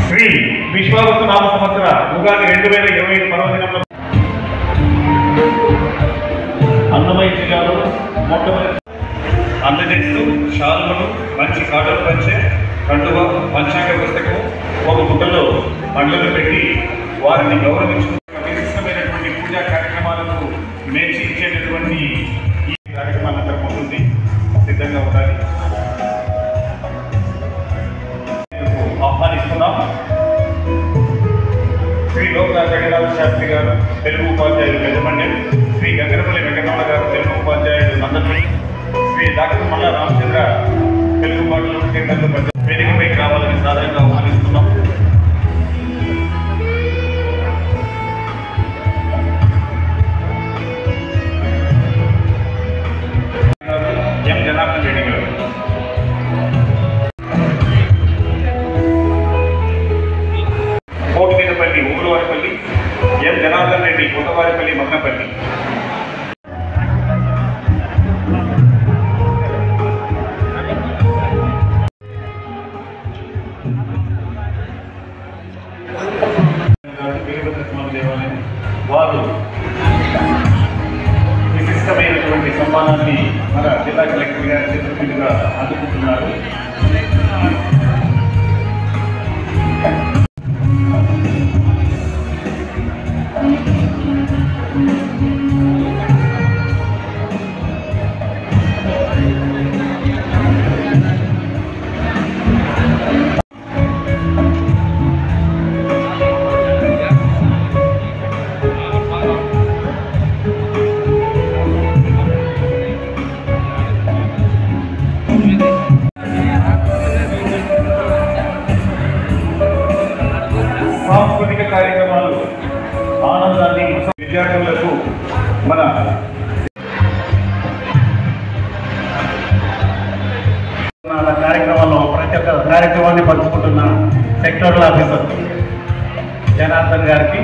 శ్రీ విశ్వావసు నామ సంవత్సర ఉగాది 2025 పర్వదినంలో అన్నమయ్య జిల్లాలో మొట్టమొదటి అందజేస్తూ షాలులను మంచి కాటలు పంచే కండువ పంచాంగ పుస్తకం ఒక గుట్టలో పండ్లను పెట్టి వారిని గౌరవించుకున్న విశిష్టమైనటువంటి పూజా కార్యక్రమాలకు మేచి ఇచ్చేటటువంటి ఈ కార్యక్రమాలంతా ఉంటుంది. సిద్ధంగా ఉండాలి. ఆహ్వానిస్తున్నాం. శ్రీ లోకనాథ్ వెంకటరామ శాస్త్రి గారు తెలుగు ఉపాధ్యాయులు పెద్దమండ్యం, శ్రీ గంగనపల్లి వెంకటరమణ గారు తెలుగు ఉపాధ్యాయులు నందపల్లి, శ్రీ డాక్టర్ మల్ల రామచంద్ర తెలుగు పాటలు కేంద్రంలో వేదికపైకి రావాలని సాధారణంగా ఆహ్వానిస్తున్నాం. ఎం జనార్దన్ రెడ్డి గారు, కోటిమీదపల్లి ఊరువారిపల్లి, ఎం జనార్దన్ రెడ్డి కొత్తవారిపల్లి మదనపల్లి, దేవాలయం వారు విశిష్టమైనటువంటి సన్మానాన్ని మన జిల్లా కలెక్టర్ గారి చేతుల మీదుగా అందుకుంటున్నారు. సాంస్కృతిక కార్యక్రమాలు ఆనందాన్ని విద్యార్థులకు మన కార్యక్రమంలో ప్రతి ఒక్క కార్యక్రమాన్ని పంచుకుంటున్న సెక్టరల్ ఆఫీసర్ జనార్దన్ గారికి